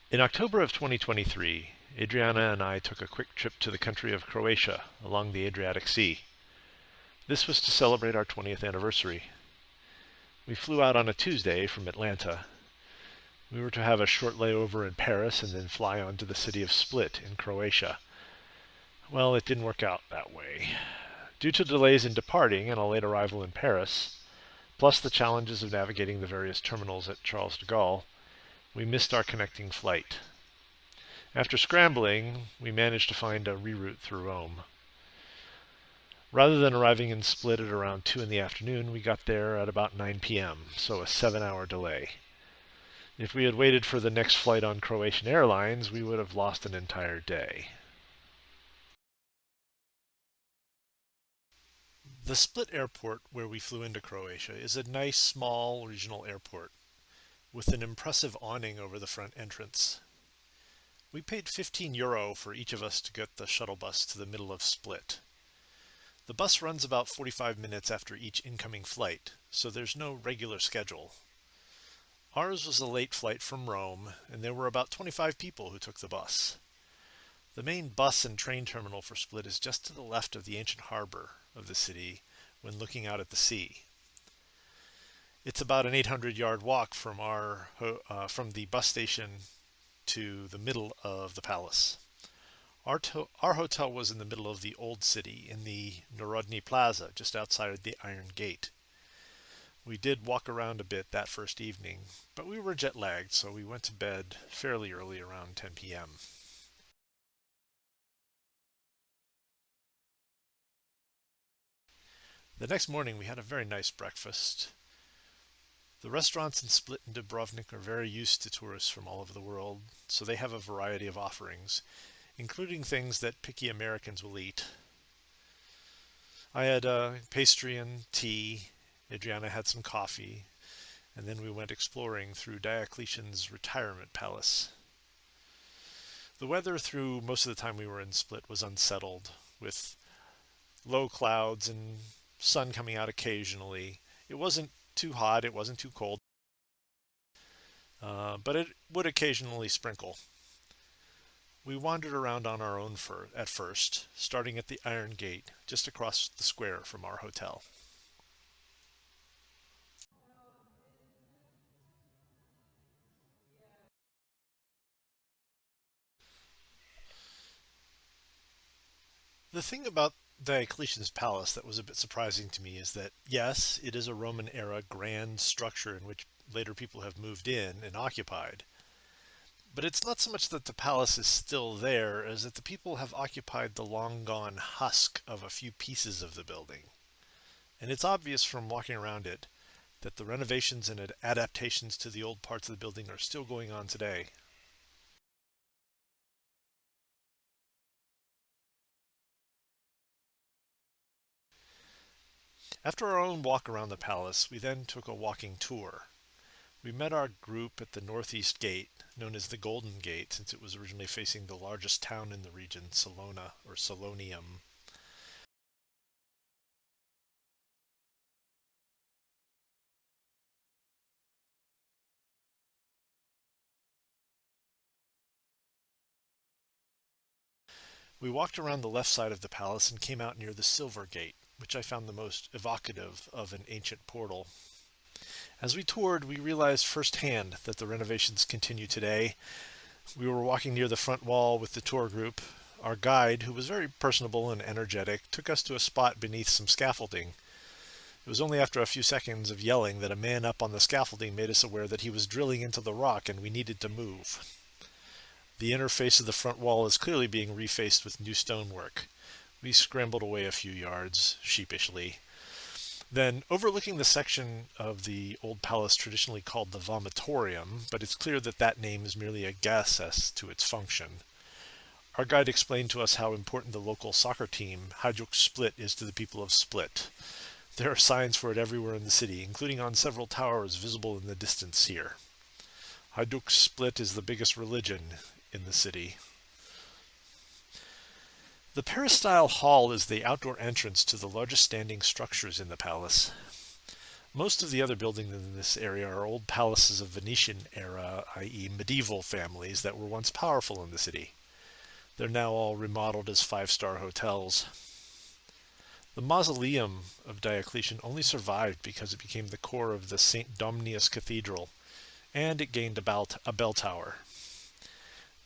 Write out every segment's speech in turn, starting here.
In October of 2023, Adriana and I took a quick trip to the country of Croatia along the Adriatic Sea. This was to celebrate our 20th anniversary. We flew out on a Tuesday from Atlanta. We were to have a short layover in Paris and then fly on to the city of Split in Croatia. Well, it didn't work out that way. Due to delays in departing and a late arrival in Paris, plus the challenges of navigating the various terminals at Charles de Gaulle, we missed our connecting flight. After scrambling, we managed to find a reroute through Rome. Rather than arriving in Split at around 2 in the afternoon, we got there at about 9 p.m., so a 7-hour delay. If we had waited for the next flight on Croatian Airlines, we would have lost an entire day. The Split airport where we flew into Croatia is a nice small regional airport with an impressive awning over the front entrance. We paid €15 for each of us to get the shuttle bus to the middle of Split. The bus runs about 45 minutes after each incoming flight, so there's no regular schedule. Ours was a late flight from Rome, and there were about 25 people who took the bus. The main bus and train terminal for Split is just to the left of the ancient harbor of the city when looking out at the sea. It's about an 800-yard walk from from the bus station to the middle of the palace. Our hotel was in the middle of the old city in the Narodni Plaza, just outside the Iron Gate. We did walk around a bit that first evening, but we were jet lagged, so we went to bed fairly early, around 10 p.m. The next morning we had a very nice breakfast. The restaurants in Split and Dubrovnik are very used to tourists from all over the world, so they have a variety of offerings, including things that picky Americans will eat. I had pastry and tea. Adriana had some coffee, and then we went exploring through Diocletian's retirement palace. The weather through most of the time we were in Split was unsettled, with low clouds and sun coming out occasionally. It wasn't too hot, it wasn't too cold, but it would occasionally sprinkle. We wandered around on our own at first, starting at the Iron Gate, just across the square from our hotel. The thing about Diocletian's palace that was a bit surprising to me is that, yes, it is a Roman era grand structure in which later people have moved in and occupied. But it's not so much that the palace is still there as that the people have occupied the long gone husk of a few pieces of the building. And it's obvious from walking around it that the renovations and adaptations to the old parts of the building are still going on today. After our own walk around the palace, we then took a walking tour. We met our group at the northeast gate, known as the Golden Gate, since it was originally facing the largest town in the region, Salona or Salonium. We walked around the left side of the palace and came out near the Silver Gate, which I found the most evocative of an ancient portal. As we toured, we realized firsthand that the renovations continue today. We were walking near the front wall with the tour group. Our guide, who was very personable and energetic, took us to a spot beneath some scaffolding. It was only after a few seconds of yelling that a man up on the scaffolding made us aware that he was drilling into the rock and we needed to move. The inner face of the front wall is clearly being refaced with new stonework. We scrambled away a few yards, sheepishly. Then, overlooking the section of the old palace traditionally called the vomitorium, but it's clear that that name is merely a guess as to its function, our guide explained to us how important the local soccer team, Hajduk Split, is to the people of Split. There are signs for it everywhere in the city, including on several towers visible in the distance here. Hajduk Split is the biggest religion in the city. The peristyle hall is the outdoor entrance to the largest standing structures in the palace. Most of the other buildings in this area are old palaces of Venetian era, i.e. medieval families that were once powerful in the city. They're now all remodeled as five-star hotels. The mausoleum of Diocletian only survived because it became the core of the St. Domnius Cathedral, and it gained a bell tower.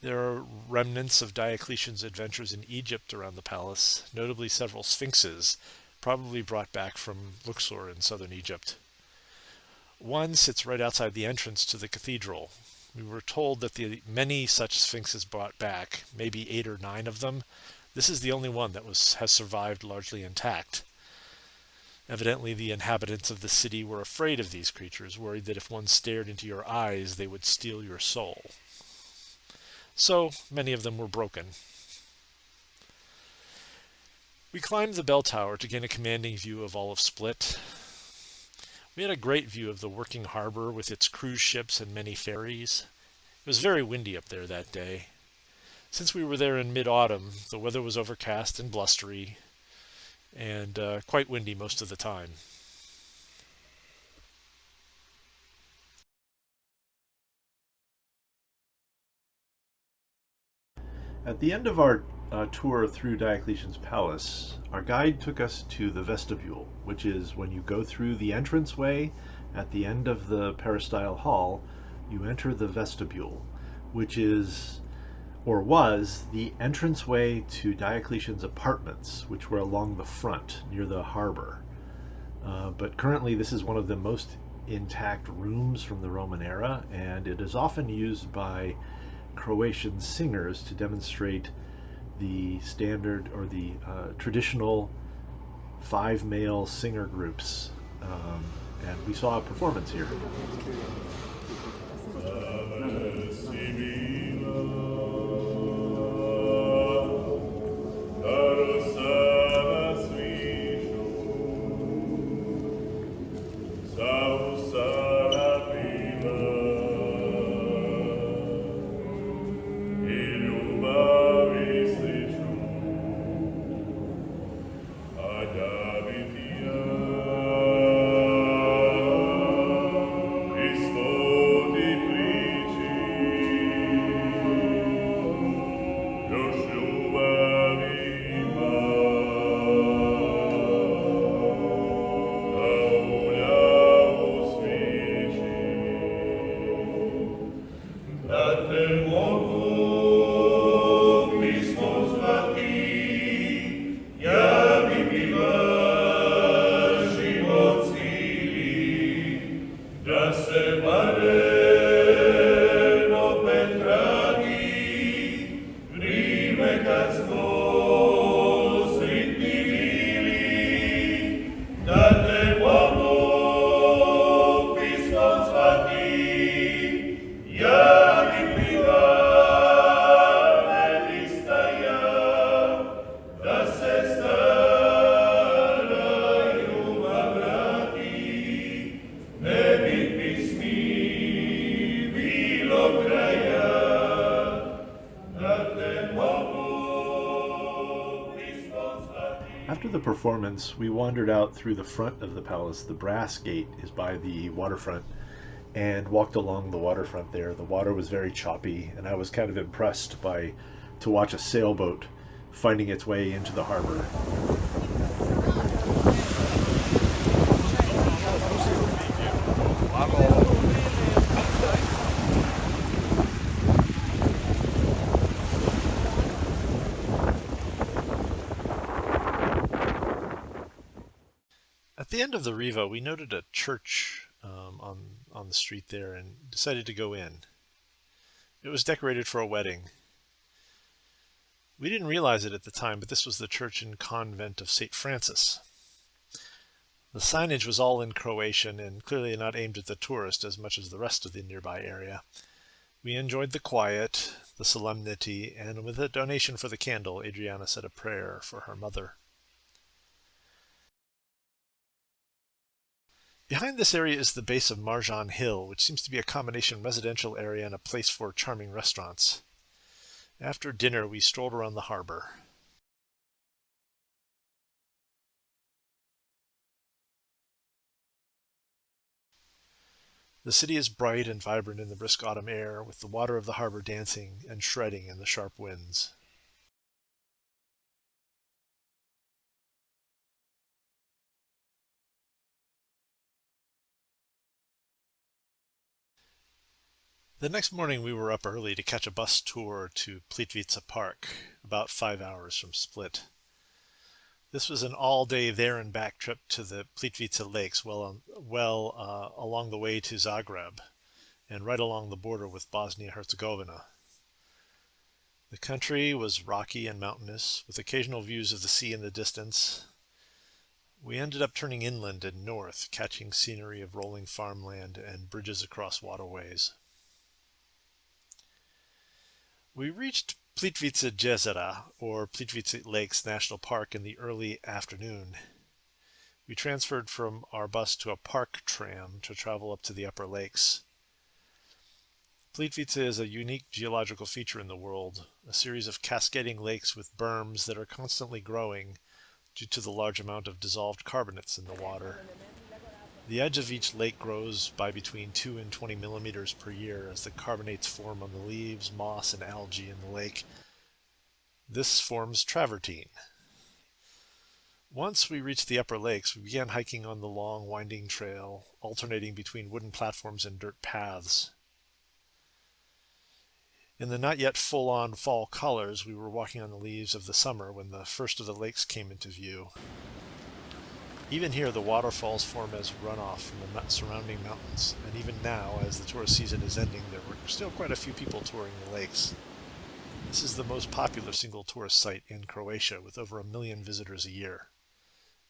There are remnants of Diocletian's adventures in Egypt around the palace, notably several sphinxes, probably brought back from Luxor in southern Egypt. One sits right outside the entrance to the cathedral. We were told that the many such sphinxes brought back, maybe 8 or 9 of them, this is the only one that has survived largely intact. Evidently, the inhabitants of the city were afraid of these creatures, worried that if one stared into your eyes, they would steal your soul. So, many of them were broken. We climbed the bell tower to gain a commanding view of all of Split. We had a great view of the working harbor with its cruise ships and many ferries. It was very windy up there that day. Since we were there in mid-autumn, the weather was overcast and blustery, and quite windy most of the time. At the end of our tour through Diocletian's palace, our guide took us to the vestibule, which is when you go through the entranceway at the end of the peristyle hall, you enter the vestibule, which is, or was, the entranceway to Diocletian's apartments, which were along the front near the harbor. But currently this is one of the most intact rooms from the Roman era, and it is often used by Croatian singers to demonstrate the standard or the traditional 5 male singer groups. And we saw a performance here. After the performance, we wandered out through the front of the palace. The brass gate is by the waterfront, and walked along the waterfront there. The water was very choppy, and I was kind of impressed to watch a sailboat finding its way into the harbor. At the end of the Riva, we noted a church on the street there and decided to go in. It was decorated for a wedding. We didn't realize it at the time, but this was the church and convent of St. Francis. The signage was all in Croatian and clearly not aimed at the tourist as much as the rest of the nearby area. We enjoyed the quiet, the solemnity, and with a donation for the candle, Adriana said a prayer for her mother. Behind this area is the base of Marjan Hill, which seems to be a combination residential area and a place for charming restaurants. After dinner, we strolled around the harbor. The city is bright and vibrant in the brisk autumn air, with the water of the harbor dancing and shredding in the sharp winds. The next morning we were up early to catch a bus tour to Plitvice Park, about 5 hours from Split. This was an all-day there and back trip to the Plitvice Lakes, along the way to Zagreb, and right along the border with Bosnia-Herzegovina. The country was rocky and mountainous, with occasional views of the sea in the distance. We ended up turning inland and north, catching scenery of rolling farmland and bridges across waterways. We reached Plitvice Jezera, or Plitvice Lakes National Park, in the early afternoon. We transferred from our bus to a park tram to travel up to the upper lakes. Plitvice is a unique geological feature in the world, a series of cascading lakes with berms that are constantly growing due to the large amount of dissolved carbonates in the water. The edge of each lake grows by between 2 and 20 millimeters per year as the carbonates form on the leaves, moss, and algae in the lake. This forms travertine. Once we reached the upper lakes, we began hiking on the long, winding trail, alternating between wooden platforms and dirt paths. In the not yet full-on fall colors, we were walking on the leaves of the summer when the first of the lakes came into view. Even here, the waterfalls form as runoff from the surrounding mountains, and even now, as the tourist season is ending, there were still quite a few people touring the lakes. This is the most popular single tourist site in Croatia, with over 1 million visitors a year.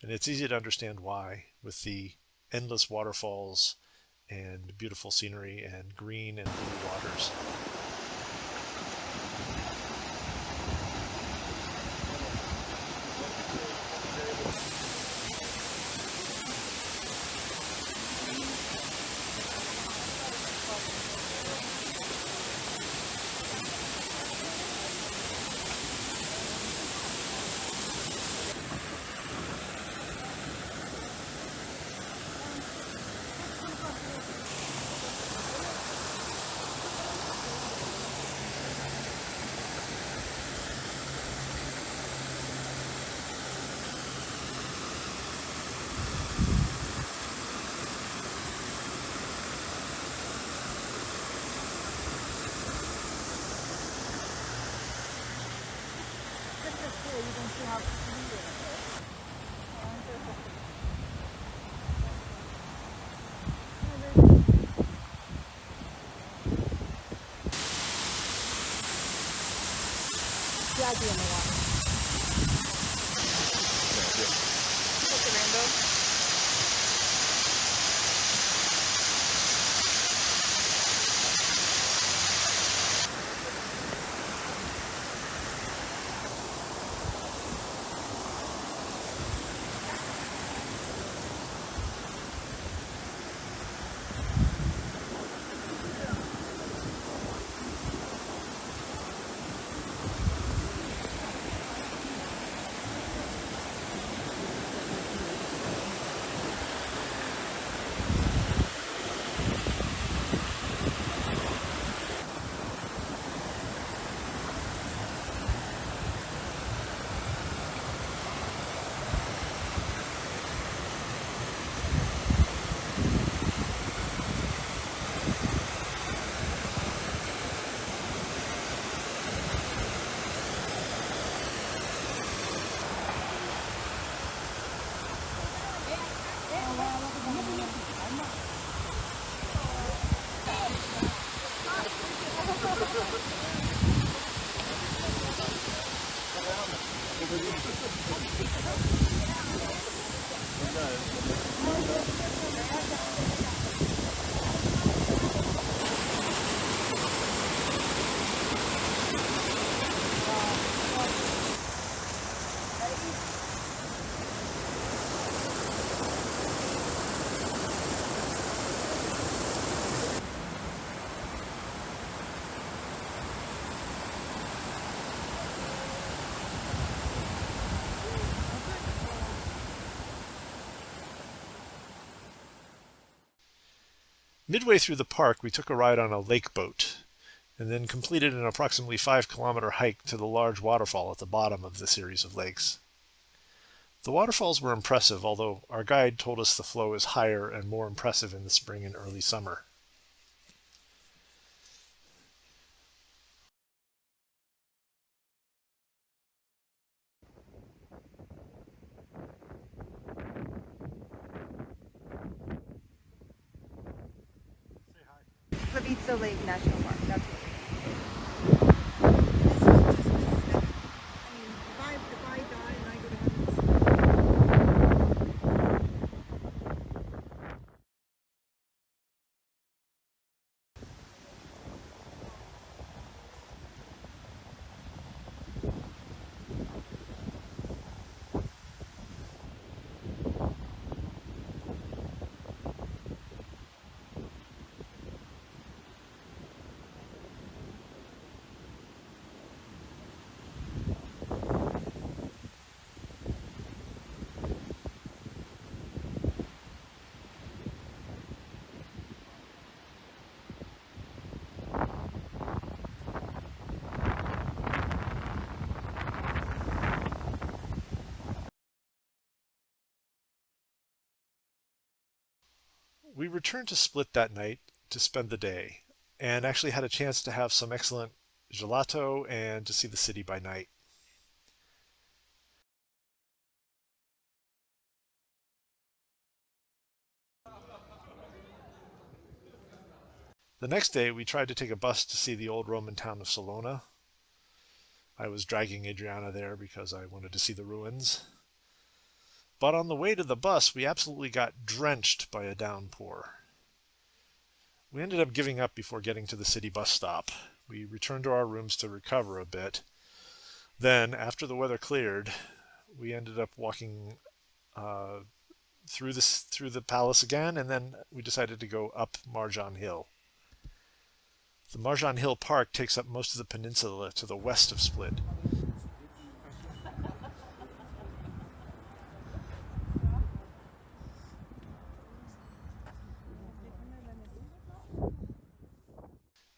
And it's easy to understand why, with the endless waterfalls and beautiful scenery and green and blue waters. Midway through the park, we took a ride on a lake boat and then completed an approximately 5 kilometer hike to the large waterfall at the bottom of the series of lakes. The waterfalls were impressive, although our guide told us the flow is higher and more impressive in the spring and early summer. Plitvice Lake National Park. That's what if I die and I go We returned to Split that night to spend the day and actually had a chance to have some excellent gelato and to see the city by night. The next day, we tried to take a bus to see the old Roman town of Salona. I was dragging Adriana there because I wanted to see the ruins. But on the way to the bus, we absolutely got drenched by a downpour. We ended up giving up before getting to the city bus stop. We returned to our rooms to recover a bit. Then, after the weather cleared, we ended up walking through the palace again, and then we decided to go up Marjan Hill. The Marjan Hill Park takes up most of the peninsula to the west of Split.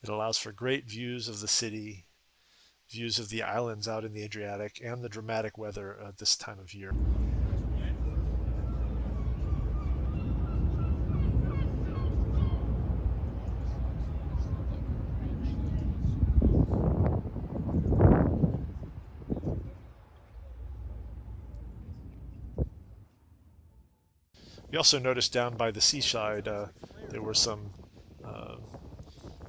It allows for great views of the city, views of the islands out in the Adriatic, and the dramatic weather at this time of year. We also noticed down by the seaside there were some uh,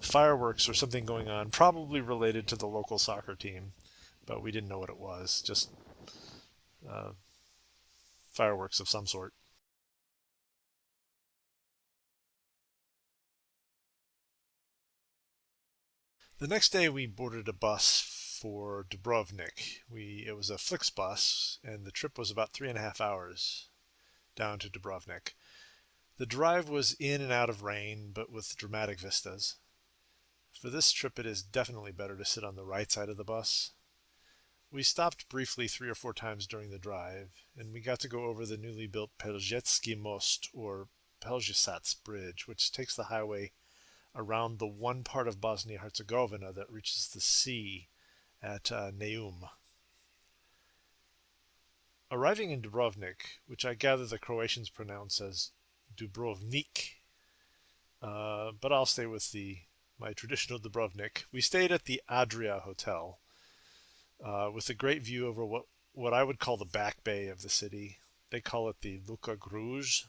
fireworks or something going on, probably related to the local soccer team, but we didn't know what it was. Just uh, fireworks of some sort. The next day, we boarded a bus for Dubrovnik. It was a Flixbus, and the trip was about 3.5 hours down to Dubrovnik. The drive was in and out of rain, but with dramatic vistas. For this trip, it is definitely better to sit on the right side of the bus. We stopped briefly 3 or 4 times during the drive, and we got to go over the newly built Pelješki Most, or Peljesac Bridge, which takes the highway around the one part of Bosnia-Herzegovina that reaches the sea at Neum. Arriving in Dubrovnik, which I gather the Croatians pronounce as Dubrovnik, but I'll stay with my traditional Dubrovnik. We stayed at the Adria Hotel with a great view over what I would call the back bay of the city. They call it the Luka Gruž.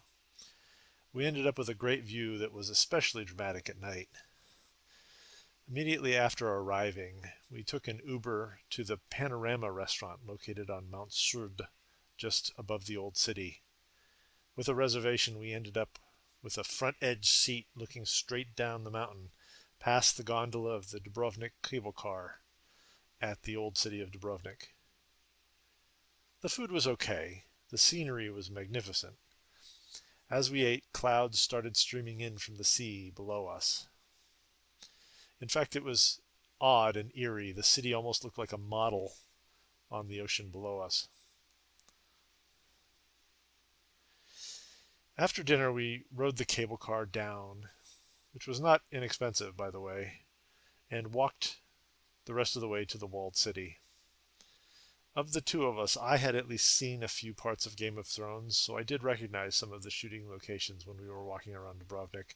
We ended up with a great view that was especially dramatic at night. Immediately after arriving, we took an Uber to the Panorama restaurant located on Mount Surd, just above the old city. With a reservation, we ended up with a front edge seat looking straight down the mountain, past the gondola of the Dubrovnik cable car at the old city of Dubrovnik. The food was okay. The scenery was magnificent. As we ate, clouds started streaming in from the sea below us. In fact, it was odd and eerie. The city almost looked like a model on the ocean below us. After dinner, we rode the cable car down which was not inexpensive, by the way, and walked the rest of the way to the walled city. Of the two of us, I had at least seen a few parts of Game of Thrones, so I did recognize some of the shooting locations when we were walking around Dubrovnik.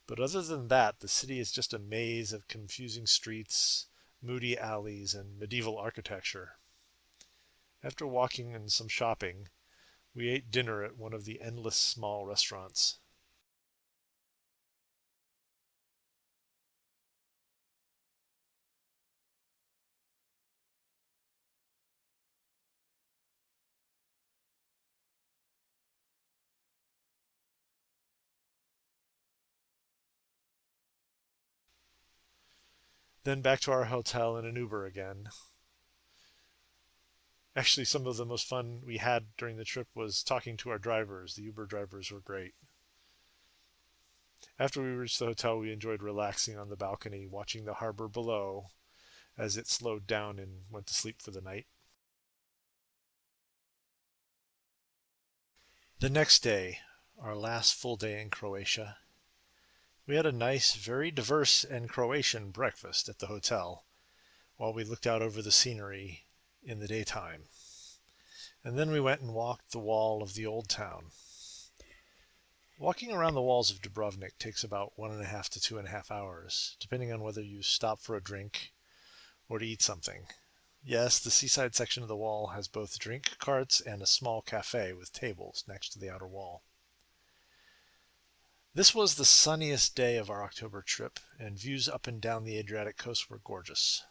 But other than that, the city is just a maze of confusing streets, moody alleys, and medieval architecture. After walking and some shopping, we ate dinner at one of the endless small restaurants. Then back to our hotel in an Uber again. Actually, some of the most fun we had during the trip was talking to our drivers. The Uber drivers were great. After we reached the hotel, we enjoyed relaxing on the balcony, watching the harbor below as it slowed down and went to sleep for the night. The next day, our last full day in Croatia, we had a nice, very diverse and Croatian breakfast at the hotel while we looked out over the scenery in the daytime. And then we went and walked the wall of the old town. Walking around the walls of Dubrovnik takes about 1.5 to 2.5 hours, depending on whether you stop for a drink or to eat something. Yes, the seaside section of the wall has both drink carts and a small cafe with tables next to the outer wall. This was the sunniest day of our October trip, and views up and down the Adriatic coast were gorgeous.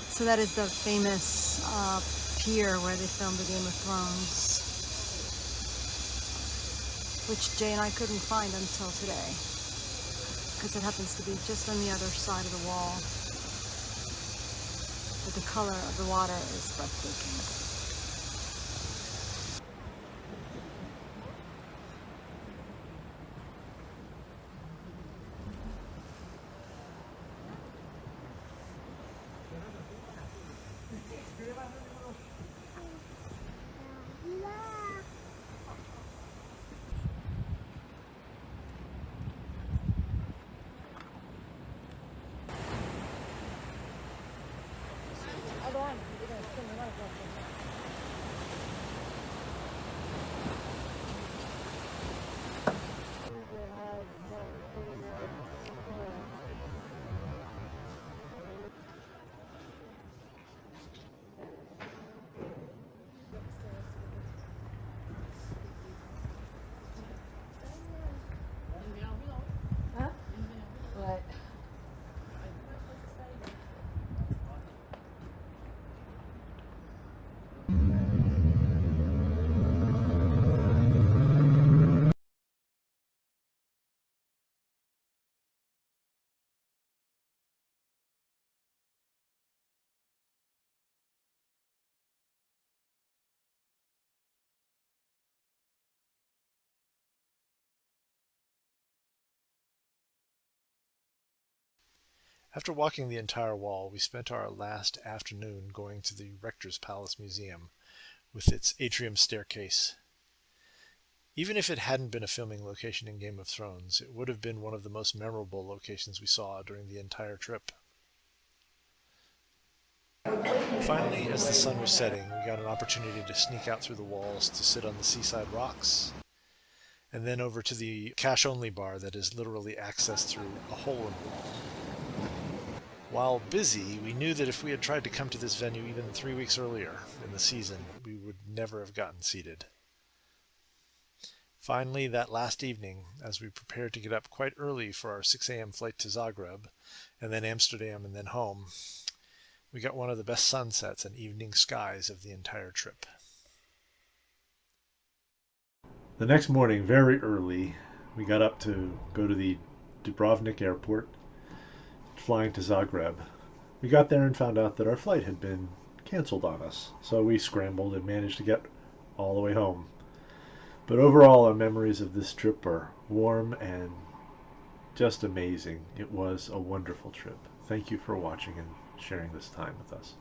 So that is the famous pier where they filmed the Game of Thrones, which Jay and I couldn't find until today, because it happens to be just on the other side of the wall. But the color of the water is breathtaking. What? After walking the entire wall, we spent our last afternoon going to the Rector's Palace Museum with its atrium staircase. Even if it hadn't been a filming location in Game of Thrones, it would have been one of the most memorable locations we saw during the entire trip. Finally, as the sun was setting, we got an opportunity to sneak out through the walls to sit on the seaside rocks, and then over to the cash-only bar that is literally accessed through a hole in the wall. While busy, we knew that if we had tried to come to this venue even 3 weeks earlier in the season, we would never have gotten seated. Finally, that last evening, as we prepared to get up quite early for our 6 a.m. flight to Zagreb, and then Amsterdam, and then home, we got one of the best sunsets and evening skies of the entire trip. The next morning, very early, we got up to go to the Dubrovnik airport, flying to Zagreb. We got there and found out that our flight had been canceled on us, so we scrambled and managed to get all the way home. But overall, our memories of this trip are warm and just amazing. It was a wonderful trip. Thank you for watching and sharing this time with us.